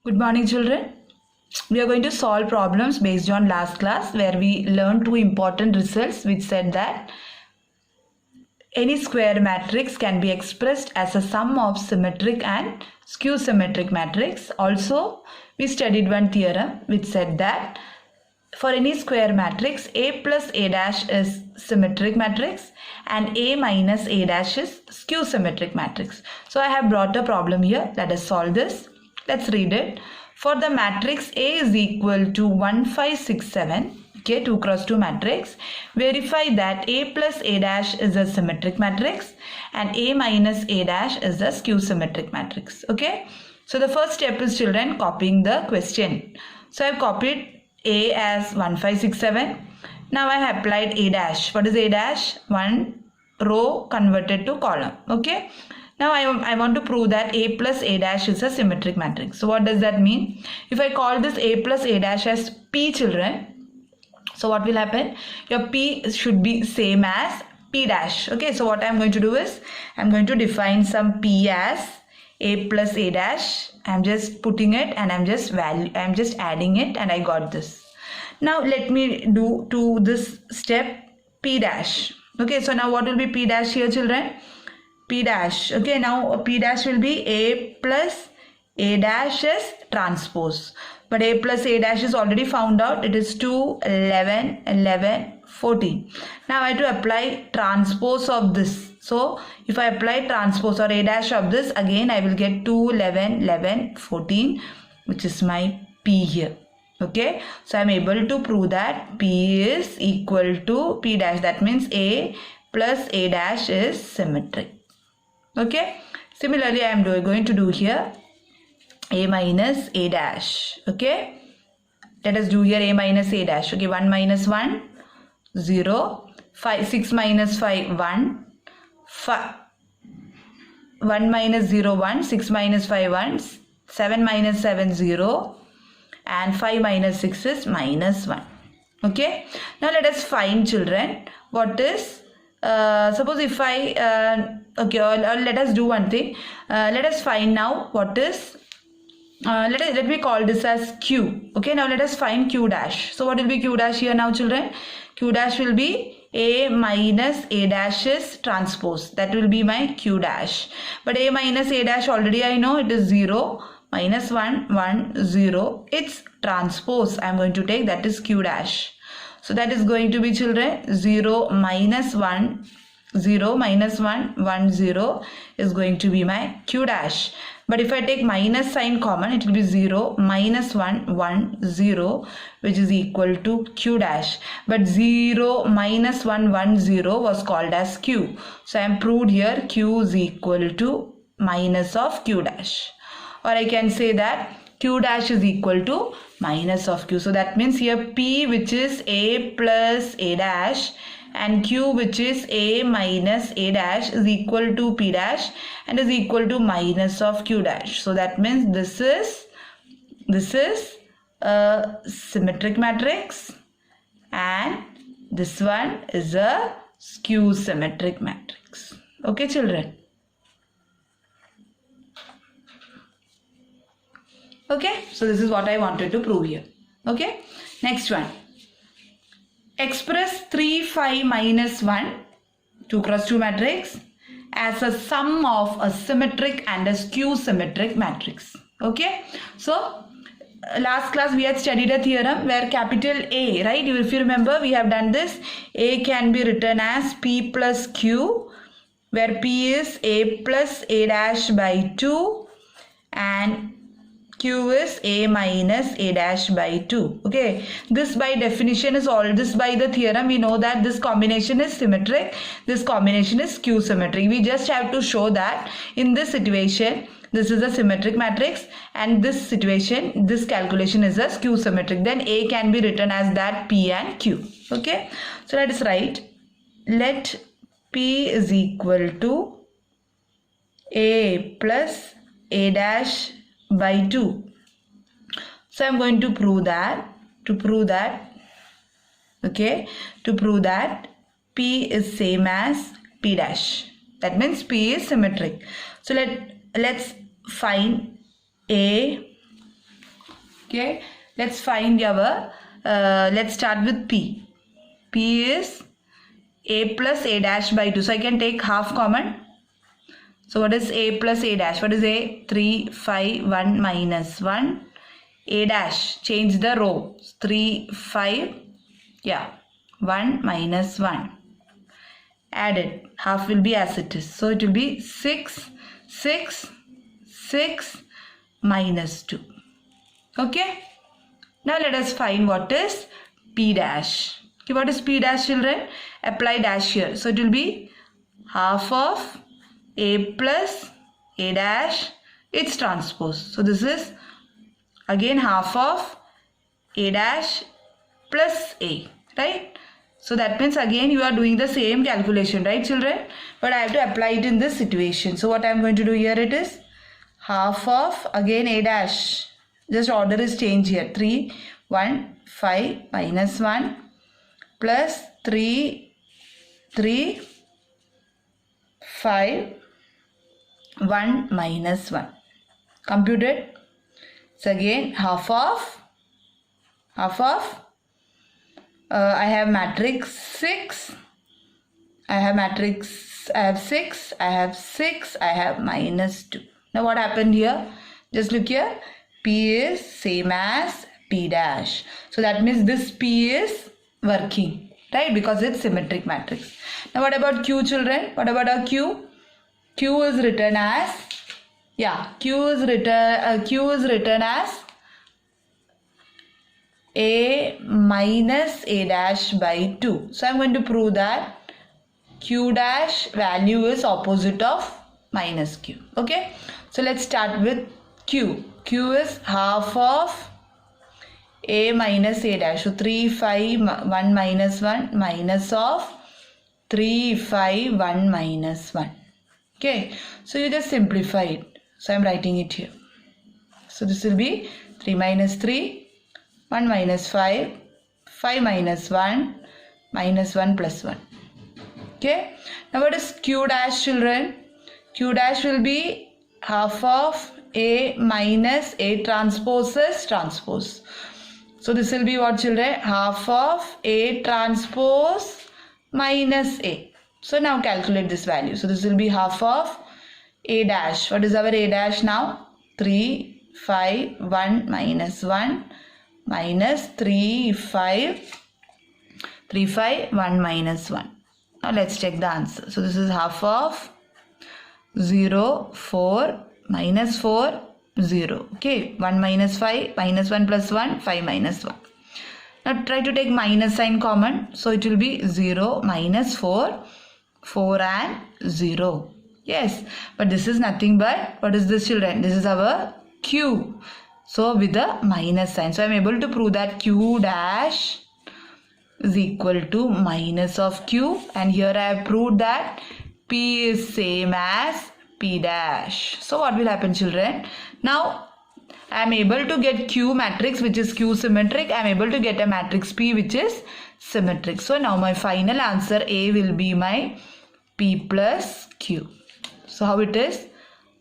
Good morning, children. We are going to solve problems based on last class where we learned two important results which said that any square matrix can be expressed as a sum of symmetric and skew symmetric matrix. Also, we studied one theorem which said that for any square matrix, A plus A dash is symmetric matrix and A minus A dash is skew symmetric matrix. So I have brought a problem here. Let us solve this. Let's read it. For the matrix A is equal to 1, 5, 6, 7, okay, 2 cross 2 matrix, verify that A plus A dash is a symmetric matrix and A minus A dash is a skew symmetric matrix. Okay, so the first step is, children, copying the question. So I have copied A as 1, 5, 6, 7. Now I have applied A dash. What is A dash? One row converted to column. Okay. Now I want to prove that A plus A dash is a symmetric matrix. So what does that mean? If I call this A plus A dash as P, children, so what will happen? Your P should be same as P dash. Okay, so what I am going to do is I am going to define some P as A plus A dash. I am just putting it and I am just adding it, and I got this. Now let me do to this step P dash. Okay, so now what will be P dash here, children? P dash. Okay, now P dash will be A plus A dash is transpose. But A plus A dash is already found out. It is 2, 11, 11, 14. Now I have to apply transpose of this. So if I apply transpose or A dash of this, again I will get 2, 11, 11, 14, which is my P here. Okay, so I am able to prove that P is equal to P dash. That means A plus A dash is symmetric. Okay, similarly I am going to do here A minus A dash. Okay, let us do here A minus A dash. Okay, 1 minus 1, 0, 5, 6 minus 5, 1, 1 minus 0, 1, 6 minus 5, 1, 7 minus 7, 0, and 5 minus 6 is minus 1. Okay, now let us find, children, what is suppose if I okay, or let us do one thing. Let us find now what is let me call this as Q. Okay, now let us find Q dash. So what will be Q dash here now, children? Q dash will be A minus A dash is transpose. That will be my Q dash. But A minus A dash already I know it is 0, minus 1, 1, 0. It's transpose I am going to take, that is Q dash. So that is going to be, children, 0 minus 1, 0 minus 1, 1, 0 is going to be my Q dash. But if I take minus sign common, it will be 0 minus 1, 1, 0, which is equal to Q dash. But 0 minus 1, 1, 0 was called as Q. So I am proved here Q is equal to minus of Q dash. Or I can say that Q dash is equal to minus of Q. So that means here P, which is A plus A dash, and Q, which is A minus A dash, is equal to P dash and is equal to minus of Q dash. So that means this is a symmetric matrix and this one is a skew symmetric matrix. Okay, children. Okay, so this is what I wanted to prove here. Okay, next one. Express 3, 5 minus 1, 2 cross 2 matrix as a sum of a symmetric and a skew symmetric matrix. Okay, so last class we had studied a theorem where capital A, right? If you remember, we have done this. A can be written as P plus Q, where P is A plus A dash by 2 and Q is A minus A dash by 2. Okay, this by definition is all, this by the theorem we know that this combination is symmetric, this combination is skew symmetric. We just have to show that in this situation this is a symmetric matrix and this situation, this calculation is a skew symmetric. Then A can be written as that P and Q. Okay, so let us write, let P is equal to A plus A dash by 2. So I am going to prove that, okay, to prove that P is same as P dash. That means P is symmetric. So let's find A Okay, let's find our, let's start with P. P is A plus A dash by 2. So I can take half common. So what is A plus A dash? What is A? 3, 5, 1 minus 1. A dash, change the row. 3, 5, yeah, 1 minus 1. Add it. Half will be as it is. So it will be 6, 6, 6 minus 2. Okay. Now let us find what is P dash. Okay, what is P dash, children? Apply dash here. So it will be half of A plus A dash, its transpose. So this is again half of A dash plus A, right? So that means again you are doing the same calculation, right, children? But I have to apply it in this situation. So what I am going to do here, it is half of again A dash. Just order is changed here. 3, 1, 5 minus 1 plus 3, 3, 5, 1 minus 1. Computed. So again half of I have matrix 6. I have 6. I have minus 2. Now what happened here? Just look here. P is same as P dash. So that means this P is working, right? Because it's symmetric matrix. Now what about Q, children? What about our Q? Q is written as, yeah, Q is written as A minus A dash by 2. So I'm going to prove that Q dash value is opposite of minus Q. Okay. So let's start with Q. Q is half of A minus A dash. So 3, 5, 1 minus 1 minus of 3, 5, 1 minus 1. Okay. So you just simplify it. So I'm writing it here. So this will be 3 minus 3, 1 minus 5, 5 minus 1, minus 1 plus 1. Okay. Now what is Q dash, children? Q dash will be half of A minus A transposes transpose. So this will be what, children? Half of A transpose minus A. So now calculate this value. So this will be half of A dash. What is our A dash now? 3, 5, 1 minus 1 minus 3, 5, 1 minus 1. Now let's check the answer. So this is half of 0, 4, minus 4, 0. Okay, 1 minus 5, minus 1 plus 1, 5 minus 1. Now try to take minus sign common. So it will be 0 minus 4, 4 and 0. Yes, but this is nothing but, what is this, children? This is our Q. So with the minus sign. So I am able to prove that Q dash is equal to minus of Q. And here I have proved that P is same as P dash. So what will happen, children? Now I am able to get Q matrix which is Q symmetric. I am able to get a matrix P which is symmetric. So now my final answer A will be my P plus Q. So how it is?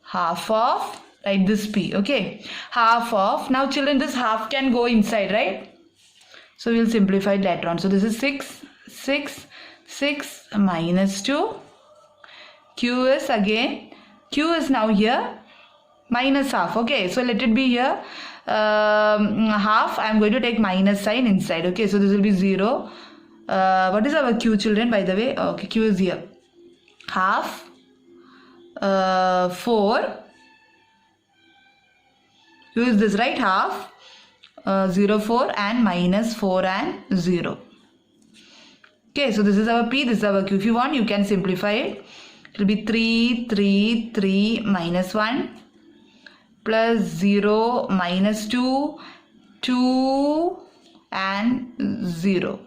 Half of, write this P, okay? Half of, now children this half can go inside, right? So we will simplify it later on. So this is 6, 6, 6 minus 2. Q is again, Q is now here minus half, okay? So let it be here half. I am going to take minus sign inside, okay? So this will be 0. What is our Q, children, by the way? Okay, Q is here. Half 4. Q is this, right? Half 0, 4 and minus 4 and 0. Okay, so this is our P, this is our Q. If you want, you can simplify it. It will be 3, 3, 3 minus 1 plus 0 minus 2, 2 and 0.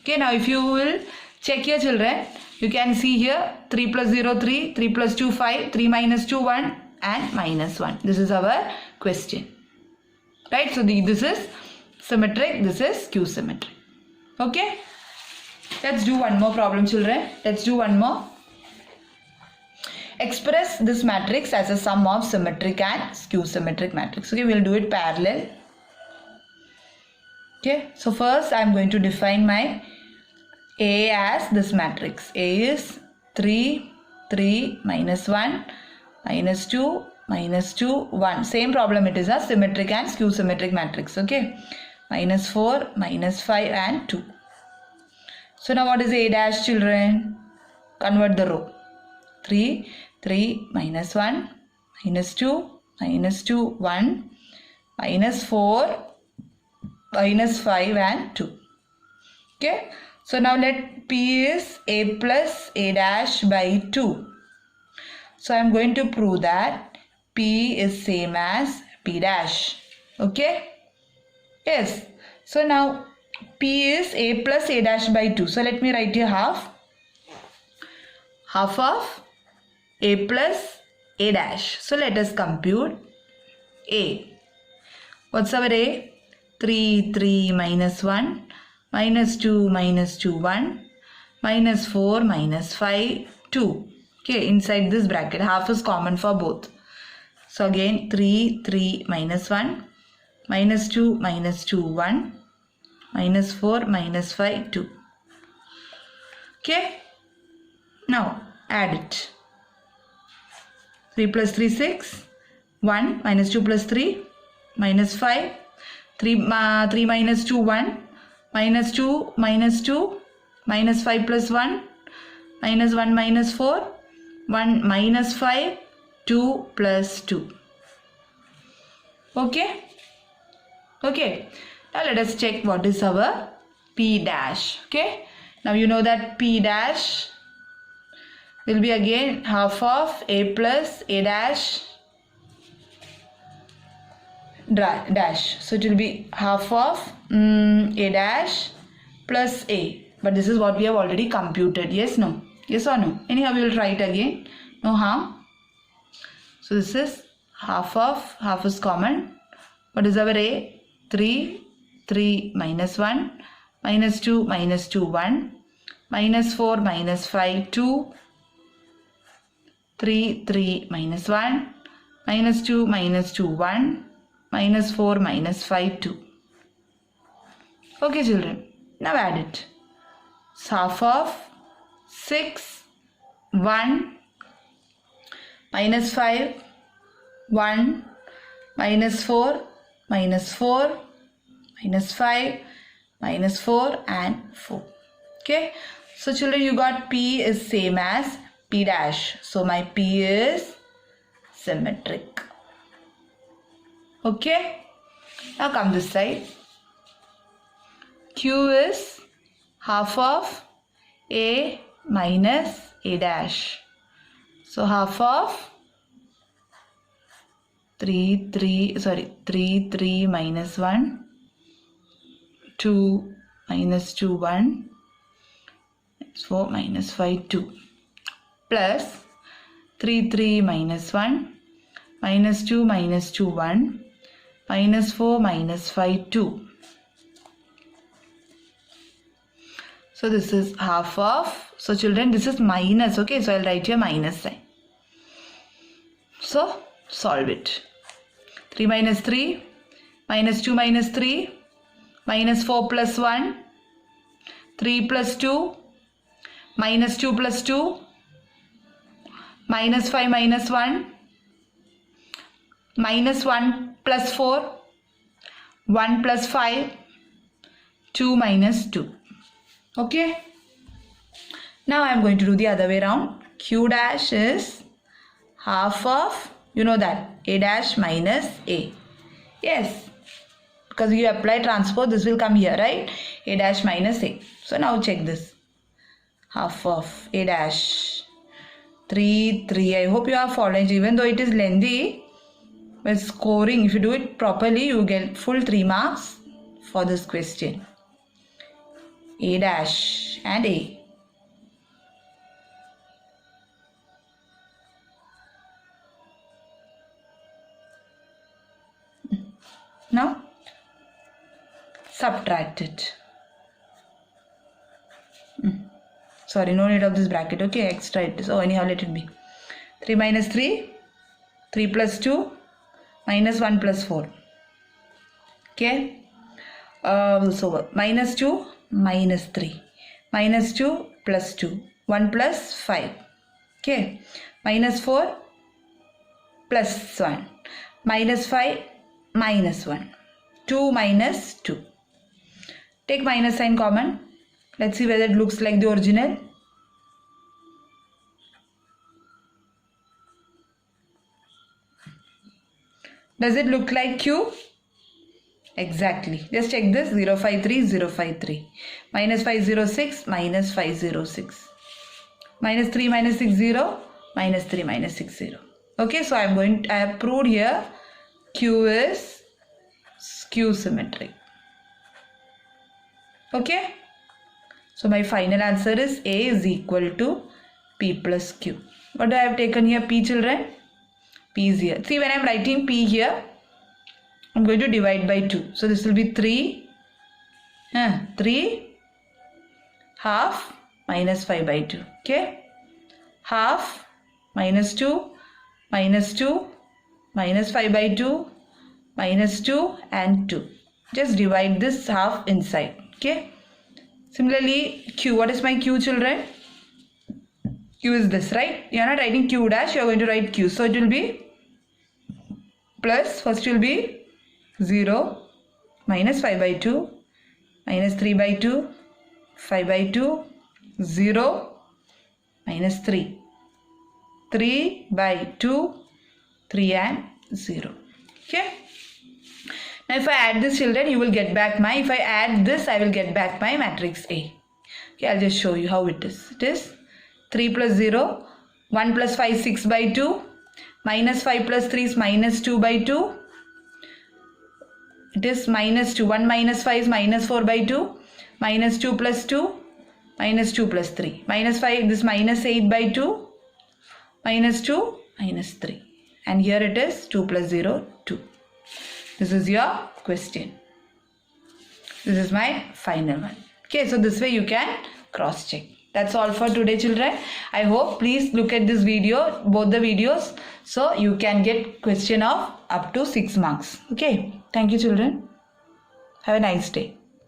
Okay, now if you will check here, children, you can see here 3 plus 0, 3, 3 plus 2, 5, 3 minus 2, 1 and minus 1. This is our question. Right, so this is symmetric, this is Q symmetric. Okay, let's do one more problem, children. Let's do one more. Express this matrix as a sum of symmetric and skew symmetric matrix. Okay, we'll do it parallel. Okay, so first I am going to define my A as this matrix. A is 3, 3, minus 1, minus 2, minus 2, 1. Same problem, it is a symmetric and skew symmetric matrix. Okay, minus 4, minus 5 and 2. So now what is A dash, children? Convert the row. 3, 3, minus 1, minus 2, minus 2, 1, minus 4, minus 5 and 2. Okay, so now let P is A plus A dash by 2. So I am going to prove that P is same as P dash. Okay, yes. So now P is A plus A dash by 2. So let me write here half of A plus A dash. So let us compute A. What's our A? 3, 3, minus 1, minus 2, minus 2, 1, minus 4, minus 5, 2. Okay, inside this bracket, half is common for both. So again, 3, 3, minus 1, minus 2, minus 2, 1, minus 4, minus 5, 2. Okay, now add it. 3 plus 3, 6, 1, minus 2 plus 3, minus 5, 3 minus 2, 1, minus 2, minus 2, minus 5 plus 1, minus 1, minus 4, 1, minus 5, 2 plus 2. Okay? Okay. Now let us check what is our P dash. Okay? Now you know that P dash will be again half of A plus A dash dash. So it will be half of A dash plus A. But this is what we have already computed. Yes, no? Yes or no? Anyhow, we will try it again. No harm. So this is half is common. What is our A? 3, 3, minus 1, minus 2, minus 2, 1, minus 4, minus 5, 2, 3, 3, minus 1, minus 2, minus 2, 1, minus 4, minus 5, 2. Okay, children. Now add it. So half of 6, 1, minus 5, 1, minus 4, minus 4, minus 5, minus 4 and 4. Okay. So children, you got P is same as P dash. So my P is symmetric. Okay. Now come this side. Q is half of A minus A dash. So half of 3, 3 minus 1, 2 minus 2, 1, 4 minus 5, 2 plus 3, 3 minus 1, minus 2 minus 2, 1, minus 4 minus 5, 2. So this is half of, so children, this is minus, okay, so I'll write here minus sign. So solve it. 3 minus 3, minus 2 minus 3, minus 4 plus 1, 3 plus 2, minus 2 plus 2, minus 5 minus 1, minus 1 plus 4, 1 plus 5, 2 minus 2. Okay. Now I am going to do the other way around. Q dash is half of, you know that, A dash minus A. Yes, because you apply transpose, this will come here, right? A dash minus A. So now check this. Half of A dash. 3, 3. I hope you are following. Even though it is lengthy, but scoring, if you do it properly, you get full 3 marks for this question. A dash and A. Now subtract it. Sorry, no need of this bracket. Okay, extra it. So anyhow, let it be. 3 minus 3, 3 plus 2, minus 1 plus 4. Okay. So minus 2, minus 3. Minus 2 plus 2. 1 plus 5. Okay. Minus 4 plus 1. Minus 5 minus 1. 2 minus 2. Take minus sign common. Let's see whether it looks like the original. Does it look like Q? Exactly. Just check this. 053, 053. Minus 506, minus 506. Minus 3, minus 60, minus 3, minus 60. Okay, so I have proved here Q is skew symmetric. Okay. So my final answer is A is equal to P plus Q. What do I have taken here? P, children? P is here. See, when I am writing P here, I am going to divide by 2. So this will be 3 half minus 5 by 2. Okay. Half minus 2 minus 2 minus 5 by 2 minus 2 and 2. Just divide this half inside. Okay. Similarly, Q. What is my Q, children? Q is this, right? You are not writing Q dash. You are going to write Q. So it will be plus. First will be 0 minus 5 by 2 minus 3 by 2 5 by 2 0 minus 3 3 by 2 3 and 0. Okay. Now if I add this, children, you will get back my, if I add this, I will get back my matrix A. Okay, I'll just show you how it is. It is 3 plus 0, 1 plus 5, 6 by 2, minus 5 plus 3 is minus 2 by 2. It is minus 2, 1 minus 5 is minus 4 by 2, minus 2 plus 2, minus 2 plus 3. Minus 5, this minus 8 by 2, minus 2, minus 3. And here it is 2 plus 0, 2. This is your question. This is my final one. Okay, so this way you can cross check. That's all for today, children. I hope, please look at this video, both the videos, so you can get question of up to 6 marks. Okay, thank you, children. Have a nice day.